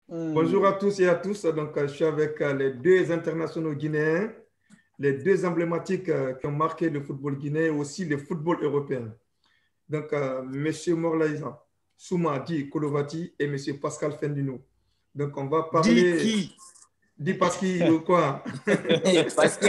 Bonjour à tous et à tous. Donc, je suis avec les deux internationaux guinéens, les deux emblématiques qui ont marqué le football guinéen et aussi le football européen. Donc, Monsieur Morlaïsa Souma dit Kolovati et Monsieur Pascal Fendino. Donc, on va Dis parler. qui? Dit Pascal ou quoi? Parce que.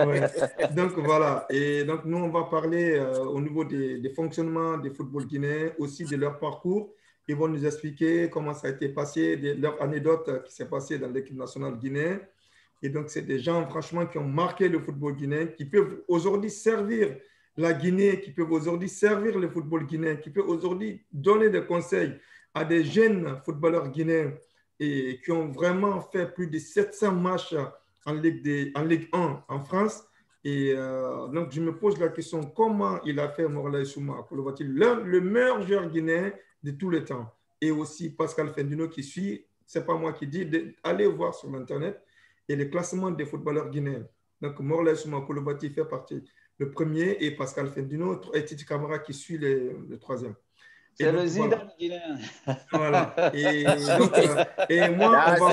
Ouais. Donc, voilà. Et donc, nous, on va parler au niveau des fonctionnements des football guinéens, aussi de leur parcours. Ils vont nous expliquer comment ça a été passé, leur anecdote qui s'est passée dans l'équipe nationale guinéenne. Et donc, c'est des gens, franchement, qui ont marqué le football guinéen, qui peuvent aujourd'hui servir la Guinée, qui peuvent aujourd'hui servir le football guinéen, qui peuvent aujourd'hui donner des conseils à des jeunes footballeurs guinéens et qui ont vraiment fait plus de 700 matchs en Ligue 1 en France. Et donc, je me pose la question, comment il a fait Morlaï Souma Koulibaly, le meilleur joueur guinéen de tous les temps? Et aussi Pascal Fendino qui suit, c'est pas moi qui dis, allez voir sur Internet et le classement des footballeurs guinéens. Donc, Morlaï Souma Koulibaly fait partie le premier et Pascal Fendino et Titi Camara qui suit le troisième. Et C'est donc, le voilà. Zidane guinéen. Voilà. Et donc, et moi, on va.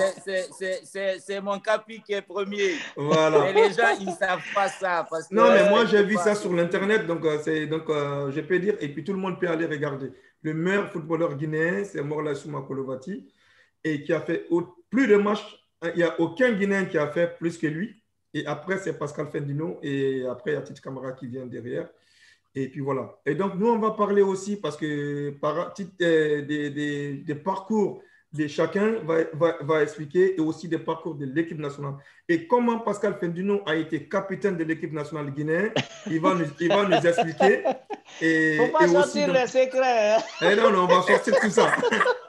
C'est mon capi qui est premier. Voilà. Mais les gens, ils ne savent pas ça. Parce que Non, mais moi, j'ai vu ça sur l'Internet, donc, je peux dire, et puis tout le monde peut aller regarder. Le meilleur footballeur guinéen, c'est Morlaï Souma Koulibaly, et qui a fait plus de matchs. Il n'y a aucun Guinéen qui a fait plus que lui. Et après, c'est Pascal Fendino, et après, il y a Tite Camara qui vient derrière. Et puis voilà. Et donc, nous, on va parler aussi, parce que des parcours de chacun va expliquer, et aussi des parcours de l'équipe nationale. Et comment Pascal Fendino a été capitaine de l'équipe nationale guinéenne, il va nous expliquer. Il ne faut pas sortir les secrets. Eh non, on va sortir tout ça.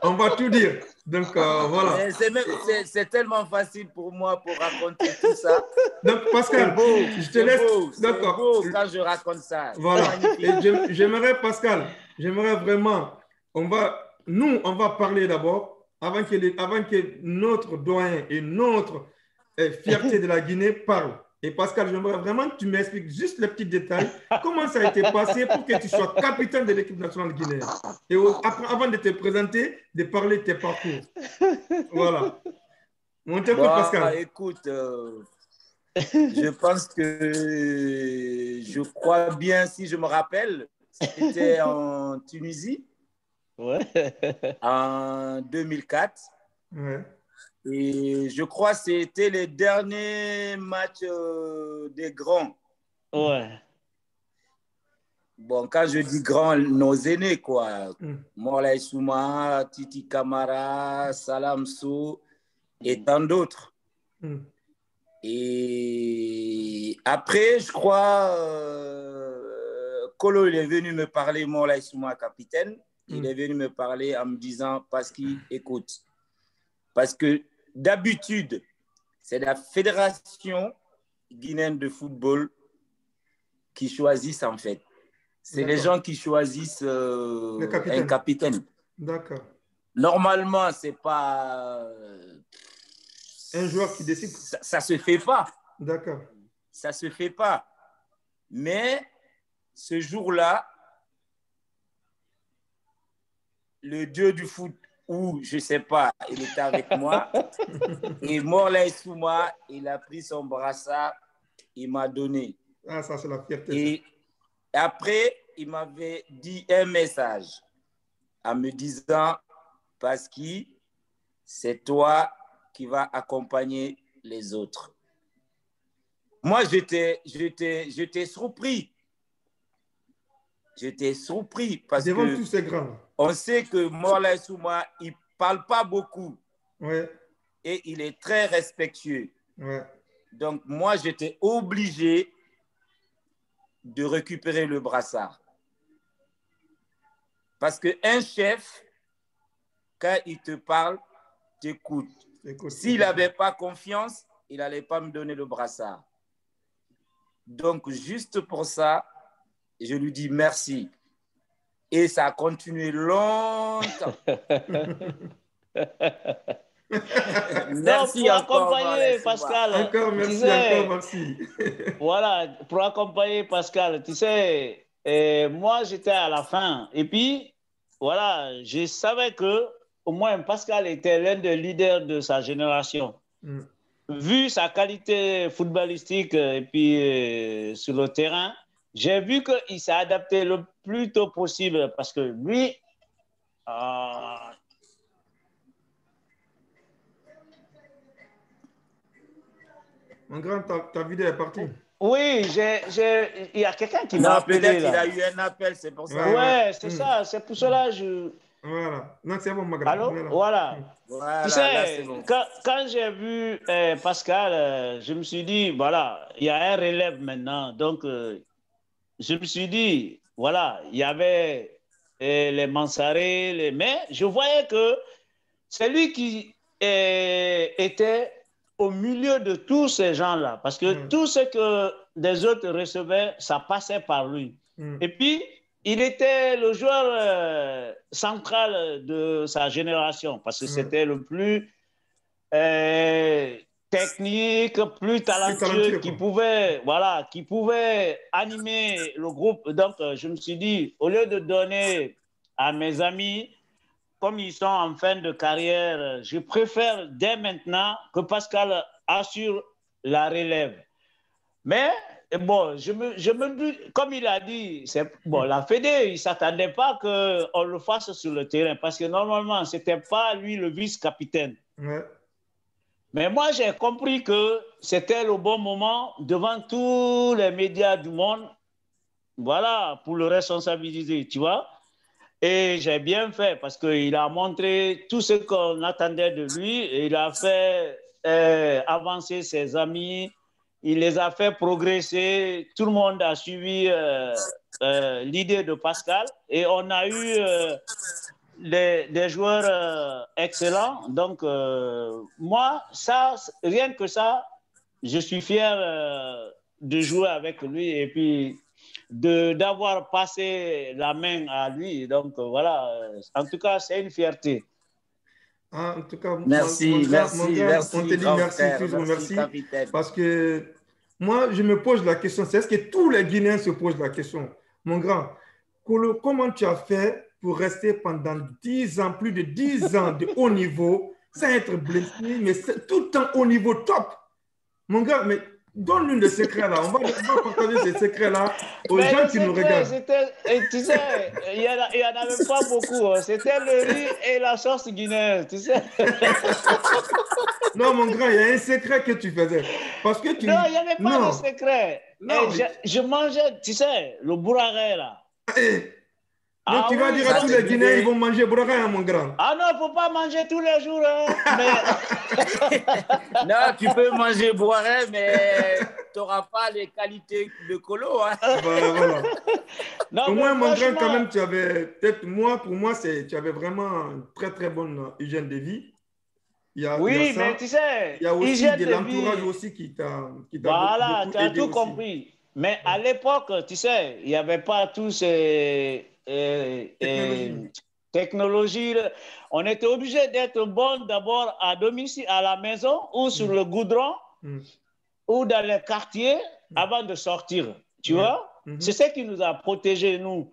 On va tout dire. Donc, voilà. C'est tellement facile pour moi pour raconter tout ça. Donc, Pascal, je te laisse. D'accord. Beau quand je raconte ça. Voilà. Et j'aimerais, Pascal, j'aimerais vraiment, on va parler d'abord, avant que notre doyen et notre fierté de la Guinée parle. Et Pascal, j'aimerais vraiment que tu m'expliques juste les petits détails, comment ça a été passé pour que tu sois capitaine de l'équipe nationale guinéenne. Et après, avant de te présenter, de parler de tes parcours. Voilà. On t'écoute, Pascal. Écoute, je pense que je crois bien, si je me rappelle, c'était en Tunisie, en 2004. Ouais. Et je crois que c'était les derniers matchs des grands. Ouais. Bon, quand je dis grands, nos aînés, quoi. Morlaï Souma, Titi Camara, Salam Sow et tant d'autres. Et après, je crois, Kolo, il est venu me parler, Morlaï Souma, capitaine. Il est venu me parler en me disant, parce qu'il écoute. Parce que d'habitude, c'est la Fédération guinéenne de football qui choisissent en fait. C'est les gens qui choisissent un capitaine. D'accord. Normalement, ce n'est pas... un joueur qui décide. Ça ne se fait pas. D'accord. Ça ne se fait pas. Mais ce jour-là, le dieu du foot, ou je ne sais pas, il était avec moi. Et Morlaï Souma, il a pris son brassard, il m'a donné. Ah, ça, c'est la fierté. Et après, il m'avait dit un message en me disant, parce que c'est toi qui vas accompagner les autres. Moi, j'étais surpris. J'étais surpris parce devant que tous ces grands. On sait que Morlaï Souma, il ne parle pas beaucoup. Ouais. Et il est très respectueux. Ouais. Donc, moi, j'étais obligé de récupérer le brassard. Parce qu'un chef, quand il te parle, t'écoute. S'il n'avait pas confiance, il n'allait pas me donner le brassard. Donc, juste pour ça, je lui dis merci. Et ça a continué longtemps. Merci. Non, pour accompagner Pascal. Encore merci, encore merci. Voilà, pour accompagner Pascal, tu sais, moi j'étais à la fin. Et puis, voilà, je savais que au moins Pascal était l'un des leaders de sa génération. Vu sa qualité footballistique et puis sur le terrain, j'ai vu qu'il s'est adapté le plus tôt possible parce que lui, mon grand, ta vidéo est partie. Oui, il y a quelqu'un qui m'a appelé. Peut-être il a eu un appel, c'est pour ça. Ouais, c'est ça, c'est pour cela je... Voilà. Non, c'est bon, ma grande. Allô? Voilà. Tu sais, là, c'est bon. quand j'ai vu Pascal, je me suis dit, voilà, il y a un relève maintenant. Donc, je me suis dit, voilà, il y avait les Mansaré, mais je voyais que c'est lui qui était au milieu de tous ces gens-là. Parce que tout ce que des autres recevaient, ça passait par lui. Et puis, il était le joueur central de sa génération parce que c'était le plus technique, plus talentueux, qui pouvait animer le groupe. Donc, je me suis dit, au lieu de donner à mes amis, comme ils sont en fin de carrière, je préfère dès maintenant que Pascal assure la relève. Mais bon, je me dis, comme il a dit, la Fédé, il ne s'attendait pas qu'on le fasse sur le terrain parce que normalement, ce n'était pas lui le vice-capitaine. Ouais. Mais moi, j'ai compris que c'était le bon moment devant tous les médias du monde, voilà, pour le responsabiliser, tu vois. Et j'ai bien fait parce qu'il a montré tout ce qu'on attendait de lui et il a fait avancer ses amis. Il les a fait progresser. Tout le monde a suivi l'idée de Pascal. Et on a eu des joueurs excellents. Donc, moi, rien que ça, je suis fier de jouer avec lui et puis d'avoir passé la main à lui. Donc, voilà. En tout cas, c'est une fierté. En tout cas, merci, on te dit merci, toujours merci. Capitaine. Parce que moi, je me pose la question, c'est est-ce que tous les Guinéens se posent la question? Mon grand, comment tu as fait pour rester pendant 10 ans, plus de 10 ans de haut niveau, sans être blessé, mais tout le temps au niveau top? Mon gars, mais donne-nous des secrets là. On va partager ces secrets-là aux gens qui nous regardent. Tu sais, il n'y en avait pas beaucoup. C'était le riz et la sauce guinéenne, tu sais. Non, mon grand, il y a un secret que tu faisais. Parce que non, il n'y avait pas de secret. Non, je mangeais, tu sais, le bouraré là. Donc, tu vas dire à tous les Guinéens, ils vont manger bouraré, hein, mon grand. Ah non, il ne faut pas manger tous les jours. Mais... non, tu peux manger boiré, mais tu n'auras pas les qualités de colo. Hein. Voilà. Non, au moins, mon grand, quand même, tu avais, peut-être, pour moi, tu avais vraiment une très, très bonne hygiène de vie. Oui, mais tu sais, il y a aussi de l'entourage aussi qui t'a voilà, tu as tout compris. Mais à l'époque, tu sais, il n'y avait pas tous ces... technologie. On était obligé d'être bon d'abord à domicile, à la maison ou sur le goudron ou dans les quartiers avant de sortir. Tu vois? C'est ce qui nous a protégés, nous.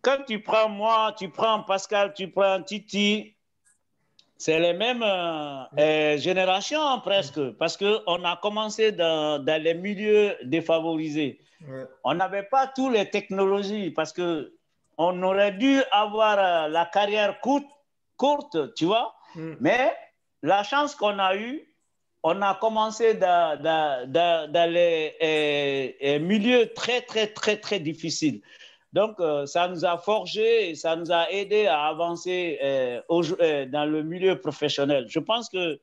Quand tu prends moi, tu prends Pascal, tu prends Titi, c'est les mêmes générations presque, parce qu'on a commencé dans les milieux défavorisés. Ouais. On n'avait pas toutes les technologies parce que on aurait dû avoir la carrière courte, tu vois. Mais la chance qu'on a eue, on a commencé dans les milieux très, très, très, très difficiles. Donc, ça nous a forgé et ça nous a aidé à avancer dans le milieu professionnel. Je pense que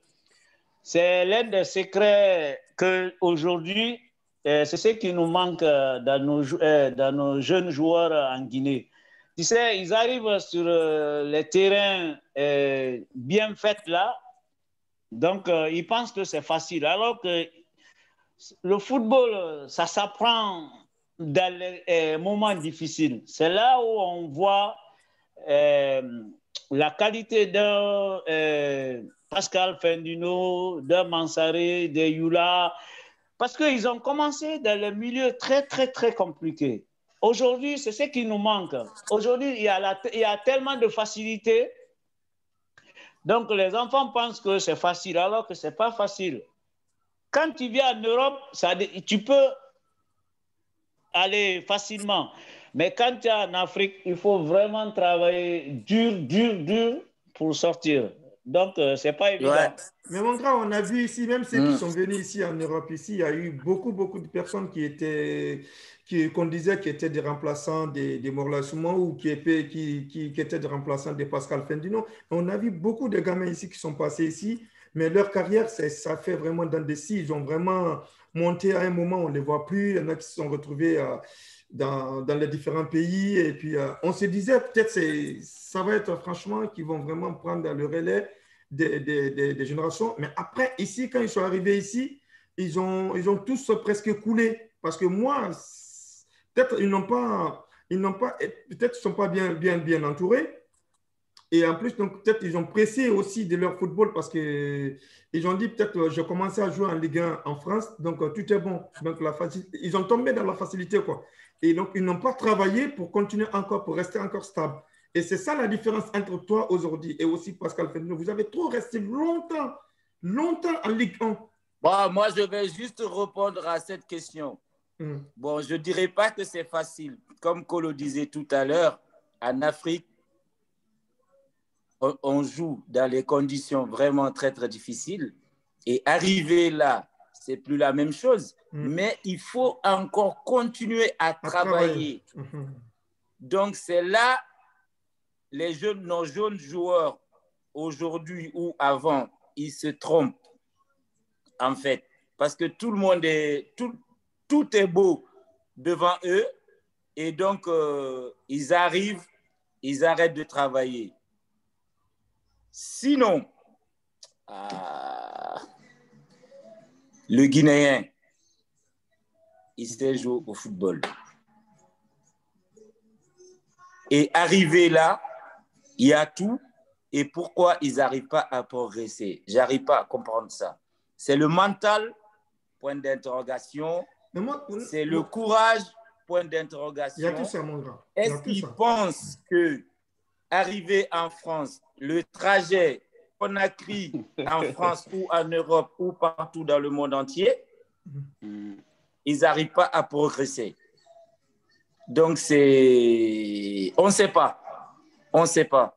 c'est l'un des secrets qu'aujourd'hui, c'est ce qui nous manque dans nos jeunes joueurs en Guinée. Tu sais, ils arrivent sur les terrains bien faits là, donc ils pensent que c'est facile. Alors que le football, ça s'apprend dans les moments difficiles. C'est là où on voit la qualité d'un Pascal Fendino, d'un Mansaré, de Yula, parce qu'ils ont commencé dans le milieu très, très, très compliqué. Aujourd'hui, c'est ce qui nous manque. Aujourd'hui, il y a tellement de facilité Donc, les enfants pensent que c'est facile, alors que ce n'est pas facile. Quand tu viens en Europe, tu peux aller facilement. Mais quand tu es en Afrique, il faut vraiment travailler dur pour sortir. Donc, ce n'est pas évident. Ouais. Mais mon grand, on a vu ici, même ceux qui sont venus ici en Europe, ici, il y a eu beaucoup de personnes qu'on disait qui étaient des remplaçants des Morla Soumou ou qui étaient des remplaçants de Pascal Fendino. On a vu beaucoup de gamins ici qui sont passés ici, mais leur carrière, ça fait vraiment dans des scies. Ils ont vraiment monté à un moment, on ne les voit plus. Il y en a qui se sont retrouvés dans les différents pays. Et puis, on se disait, peut-être, ça va être franchement qu'ils vont vraiment prendre le relais des générations. Mais après, ici, quand ils sont arrivés ici, ils ont tous presque coulé. Parce que moi, peut-être ils n'ont pas, peut-être ils ne sont pas bien entourés. Et en plus, donc, peut-être ils ont pressé aussi de leur football parce qu'ils ont dit, peut-être, je commençais à jouer en Ligue 1 en France, donc tout est bon. Donc, ils ont tombé dans la facilité, quoi. Et donc, ils n'ont pas travaillé pour continuer encore, pour rester encore stable. Et c'est ça la différence entre toi aujourd'hui et aussi Pascal Fendino. Vous avez trop resté longtemps en Ligue 1. Bon, moi, je vais juste répondre à cette question. Bon, je ne dirais pas que c'est facile. Comme Kolo disait tout à l'heure, en Afrique, on joue dans les conditions vraiment très, très difficiles. Et arriver là, c'est plus la même chose. Mais il faut encore continuer à travailler. Donc, c'est là nos jeunes joueurs, aujourd'hui ou avant, ils se trompent, en fait. Parce que tout le monde tout est beau devant eux. Et donc, ils arrivent, ils arrêtent de travailler. Sinon, le Guinéen, il sait jouer au football. Et arrivé là, il y a tout. Et pourquoi ils n'arrivent pas à progresser? Je n'arrive pas à comprendre ça. C'est le mental, point d'interrogation. C'est le courage, point d'interrogation. Il y a tout ça, mon grand. Est-ce qu'ils pensent que arriver en France, le trajet qu'on a pris en France ou en Europe ou partout dans le monde entier, ils n'arrivent pas à progresser. Donc, on ne sait pas. On ne sait pas.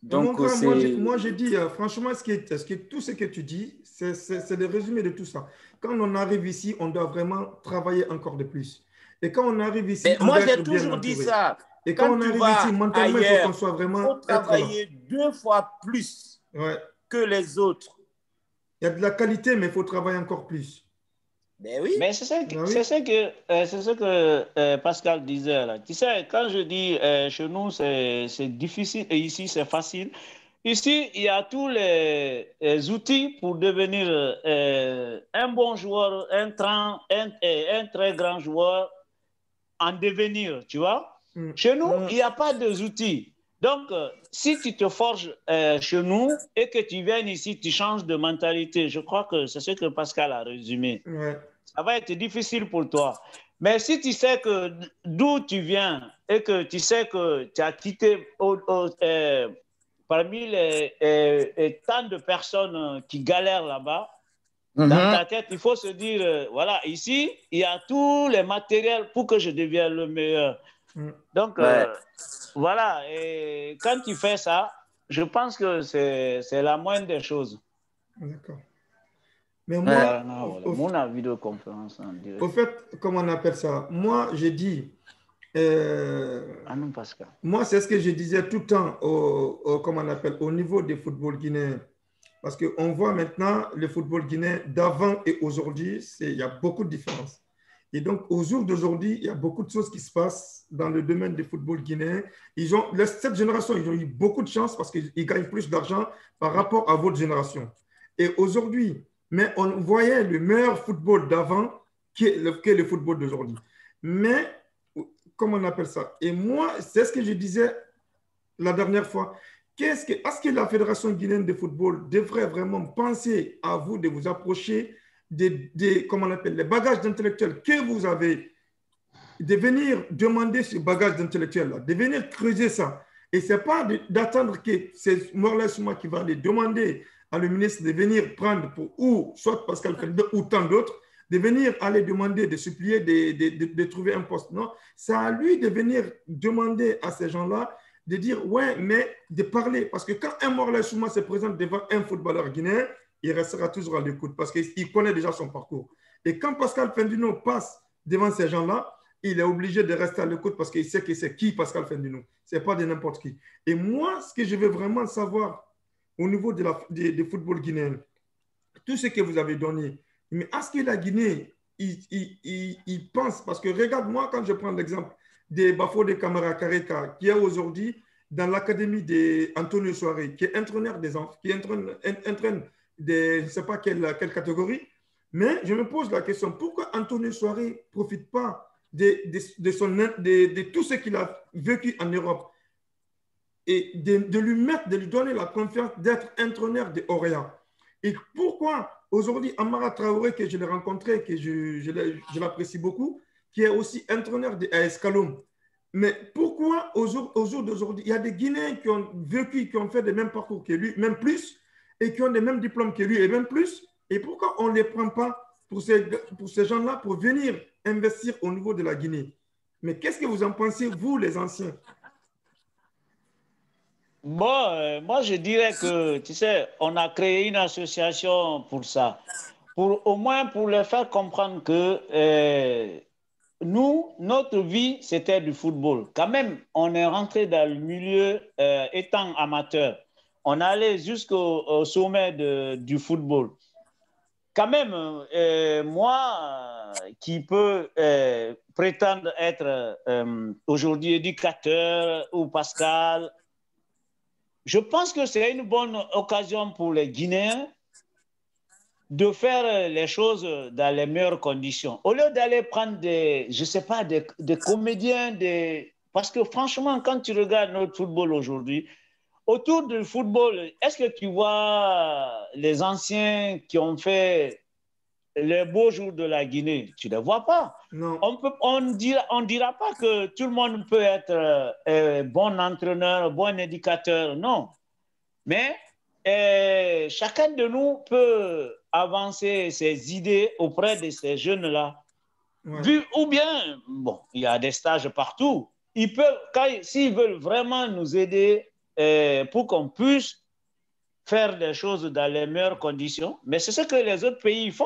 Donc, moi, je dis, franchement, tout ce que tu dis, c'est le résumé de tout ça. Quand on arrive ici, on doit vraiment travailler encore de plus. Et quand on arrive ici, moi, j'ai toujours dit ça. Et quand on arrive ici, mentalement, il faut qu'on soit vraiment. Il faut travailler 2 fois plus que les autres. Il y a de la qualité, mais il faut travailler encore plus. Ben oui. Mais c'est ce que Pascal disait là. Tu sais, quand je dis chez nous, c'est difficile et ici, c'est facile. Ici, il y a tous les outils pour devenir un bon joueur, un très grand joueur en devenir, tu vois. Chez nous, il n'y a pas d'outils. Donc, si tu te forges chez nous et que tu viennes ici, tu changes de mentalité. Je crois que c'est ce que Pascal a résumé. Ça va être difficile pour toi. Mais si tu sais que d'où tu viens et que tu sais que tu as quitté parmi les tant de personnes qui galèrent là-bas, dans ta tête, il faut se dire, voilà, ici, il y a tous les matériels pour que je devienne le meilleur. Donc, voilà, et quand tu fais ça, je pense que c'est la moindre des choses. D'accord. Mais moi, mon avis de conférence en direct. Au fait, comment on appelle ça? Moi, j'ai dit, Pascal. Moi, c'est ce que je disais tout le temps comment on appelle, au niveau des footballs guinéens. Parce qu'on voit maintenant le football guinéen d'avant et aujourd'hui, il y a beaucoup de différences. Et donc, au jour d'aujourd'hui, il y a beaucoup de choses qui se passent dans le domaine du football guinéen. Cette génération, ils ont eu beaucoup de chance parce qu'ils gagnent plus d'argent par rapport à votre génération. Et aujourd'hui, mais on voyait le meilleur football d'avant que le football d'aujourd'hui. Mais, comment on appelle ça? Et moi, c'est ce que je disais la dernière fois. Est-ce que la Fédération guinéenne de football devrait vraiment penser à vous de vous approcher comment on appelle, les bagages intellectuels que vous avez, de venir demander ce bagage intellectuel-là, de venir creuser ça Et ce n'est pas d'attendre que c'est Morlaye Souma qui va aller demander à le ministre de venir prendre pour ou soit Pascal Fendinand ou tant d'autres, de venir aller demander, de supplier, de trouver un poste. Non, c'est à lui de venir demander à ces gens-là de dire, ouais, mais de parler. Parce que quand un Morlaye Souma se présente devant un footballeur guinéen, il restera toujours à l'écoute parce qu'il connaît déjà son parcours. Et quand Pascal Fendinand passe devant ces gens-là, il est obligé de rester à l'écoute parce qu'il sait que c'est qui Pascal Fendinand. Ce n'est pas de n'importe qui. Et moi, ce que je veux vraiment savoir au niveau du football guinéen, tout ce que vous avez donné, mais est-ce que la Guinée, il pense, parce que regarde-moi quand je prends l'exemple de Bafodé Camara Kareka, qui est aujourd'hui dans l'académie d'Antonio Soare, qui est entraîneur des enfants, qui entraîne des, je ne sais pas quelle catégorie, mais je me pose la question, pourquoi Antonio Soare ne profite pas de tout ce qu'il a vécu en Europe et de lui donner la confiance d'être entraîneur de Orea. Et pourquoi aujourd'hui Amara Traoré, que je l'ai rencontré, que je l'apprécie beaucoup, qui est aussi entraîneur de AS Kaloum, mais pourquoi au jour d'aujourd'hui, il y a des Guinéens qui ont vécu, qui ont fait le même parcours que lui, même plus, et qui ont les mêmes diplômes que lui, et même plus, et pourquoi on ne les prend pas pour ces gens-là pour venir investir au niveau de la Guinée? Mais qu'est-ce que vous en pensez, vous, les anciens? Bon, moi je dirais que, tu sais, on a créé une association pour ça, au moins pour leur faire comprendre que nous, notre vie, c'était du football. Quand même, on est rentré dans le milieu étant amateur. On allait jusqu'au sommet du football. Quand même, moi, qui peux prétendre être aujourd'hui éducateur ou Pascal, je pense que c'est une bonne occasion pour les Guinéens de faire les choses dans les meilleures conditions. Au lieu d'aller prendre je sais pas, des comédiens, parce que franchement, quand tu regardes notre football aujourd'hui, autour du football, est-ce que tu vois les anciens qui ont fait les beaux jours de la Guinée? Tu ne les vois pas. Non. On dira pas que tout le monde peut être bon entraîneur, bon éducateur, non. Mais chacun de nous peut avancer ses idées auprès de ces jeunes-là. Ouais. Ou bien, bon, il y a des stages partout. Ils peuvent, s'ils veulent vraiment nous aider pour qu'on puisse faire des choses dans les meilleures conditions, mais c'est ce que les autres pays font.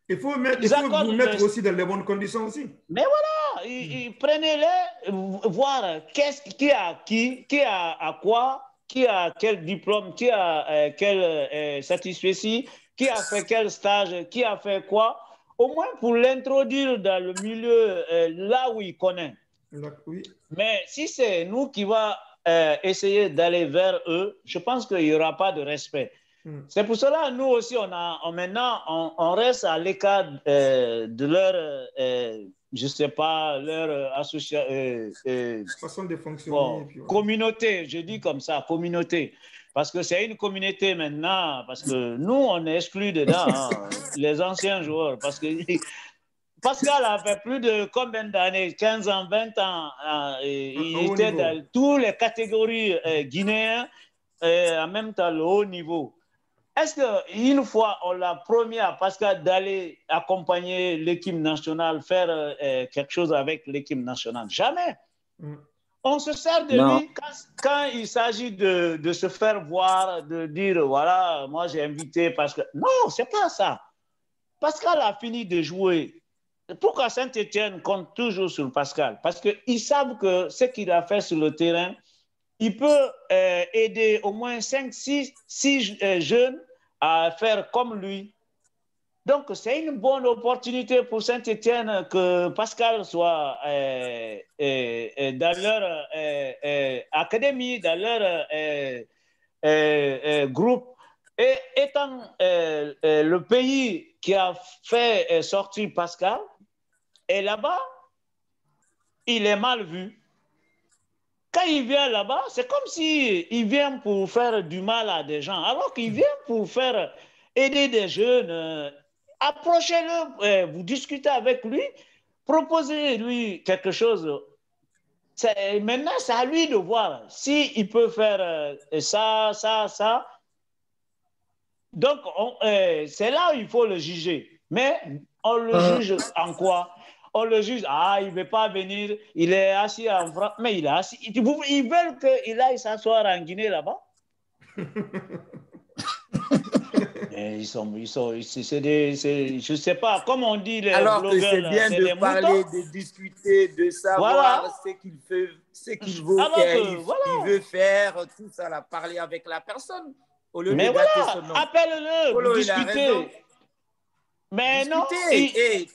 Il faut vous mettre aussi dans les bonnes conditions aussi. Mais voilà, prenez-les, voir qui a quoi, qui a quel diplôme, qui a quel satisfait, qui a fait quel stage, qui a fait quoi, au moins pour l'introduire dans le milieu là où il connaît. Oui. Mais si c'est nous qui va essayer d'aller vers eux, je pense qu'il n'y aura pas de respect. C'est pour cela, nous aussi, maintenant, on reste à l'écart de leur, je ne sais pas, leur association. Façon de fonctionner. Bon, puis, ouais. Communauté, je dis comme ça, communauté. Parce que c'est une communauté maintenant, parce que nous, on est exclus dedans, hein, les anciens joueurs. Parce que Pascal a fait plus de combien d'années? 15 ans, 20 ans. Il était dans toutes les catégories guinéennes, en même temps le haut niveau. Est-ce qu'une fois, on l'a promis à Pascal d'aller accompagner l'équipe nationale, faire quelque chose avec l'équipe nationale? Jamais. On se sert de lui quand il s'agit de se faire voir, de dire, voilà, moi j'ai invité Pascal. Non, c'est pas ça. Pascal a fini de jouer. Pourquoi Saint-Étienne compte toujours sur Pascal? Parce qu'ils savent que ce qu'il a fait sur le terrain, il peut aider au moins 5-6 jeunes à faire comme lui. Donc, c'est une bonne opportunité pour Saint-Étienne que Pascal soit dans leur académie, dans leur groupe. Et étant le pays qui a fait sortir Pascal, et là-bas, il est mal vu. Quand il vient là-bas, c'est comme s'il vient pour faire du mal à des gens, alors qu'il vient pour faire aider des jeunes. Approchez-le, vous discutez avec lui, proposez-lui quelque chose. Maintenant, c'est à lui de voir s'il peut faire ça. Donc, c'est là où il faut le juger. Mais on le juge en quoi? On le juge, il ne veut pas venir, il est assis en France, mais il est assis. Ils veulent qu'il aille s'asseoir en Guinée là-bas. Je ne sais pas, comme on dit les alors blogueurs, que c'est bien de parler, de discuter, de savoir ce qu'il vaut, il veut faire, tout ça, là, parler avec la personne, au lieu de gâter son nom. Appelle-le, discuter. Mais discuter. Non,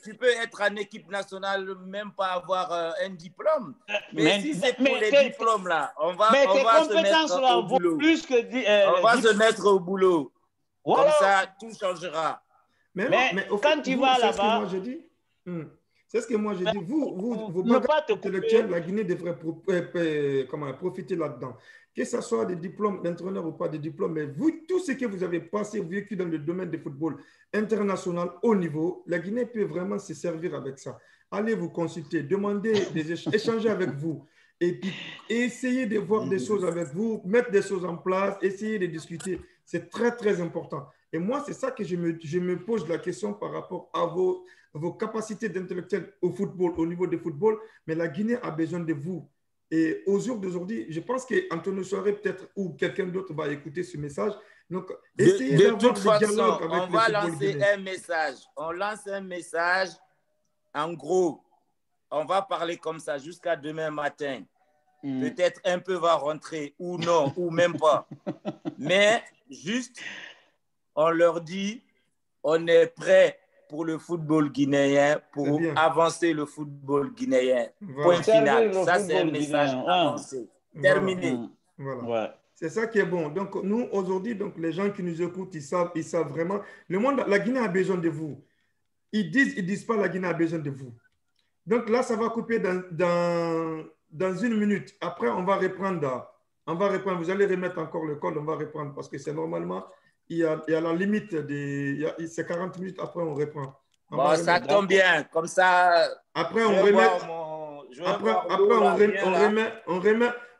tu peux être en équipe nationale, même pas avoir un diplôme. Mais si c'est pour les diplômes, là, on va se mettre au boulot. On va se mettre au boulot. Voilà. Comme ça, tout changera. Mais quand tu vas là-bas... C'est ce que moi j'ai dit. Vos bagages intellectuels, la Guinée devrait profiter là-dedans. Que ce soit des diplômes d'entraîneur ou pas des diplômes, mais vous, tout ce que vous avez passé, vécu dans le domaine du football international haut niveau, la Guinée peut vraiment se servir avec ça. Allez vous consulter, demander échanger avec vous. Et puis, essayer de voir des choses avec vous, mettre des choses en place, essayer de discuter. C'est très, très important. Et moi, c'est ça que je me pose la question par rapport à vos capacités d'intellectuel au football, au niveau du football. Mais la Guinée a besoin de vous. Et au jour d'aujourd'hui, je pense qu'Antonio Soiré, peut-être, ou quelqu'un d'autre va écouter ce message. Donc, essayez d'avoir des dialogues avec on va lancer un message. On lance un message. En gros, on va parler comme ça jusqu'à demain matin. Peut-être un peu va rentrer ou non, ou même pas. Mais juste, on leur dit, on est prêt pour le football guinéen, pour avancer le football guinéen. Voilà. Point final. Ça, c'est un message avancé. Terminé. Voilà. Ouais. C'est ça qui est bon. Donc, nous, aujourd'hui, les gens qui nous écoutent, ils savent vraiment. Le monde, la Guinée a besoin de vous. Ils disent pas la Guinée a besoin de vous. Donc là, ça va couper dans une minute. Après, on va reprendre. Vous allez remettre encore le code, on va reprendre parce que c'est normalement, il y a la limite, c'est 40 minutes, après on reprend. Bon, ça tombe bien, comme ça. Après, on remet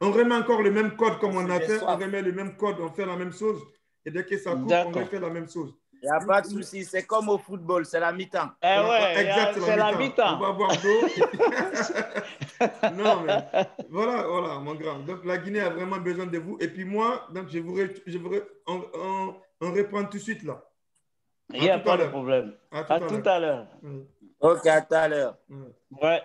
encore le même code comme on a fait, on remet le même code, on fait la même chose. Et dès que ça coupe, on refait la même chose. Il n'y a pas de souci, c'est comme au football, c'est la mi-temps. Exact, c'est la mi-temps. On va boire d'eau. Non, mais voilà, mon grand. Donc, la Guinée a vraiment besoin de vous. Et puis moi, donc, on reprend tout de suite là. Il n'y a pas de problème. À tout à l'heure. Ok, à tout à l'heure. Ouais.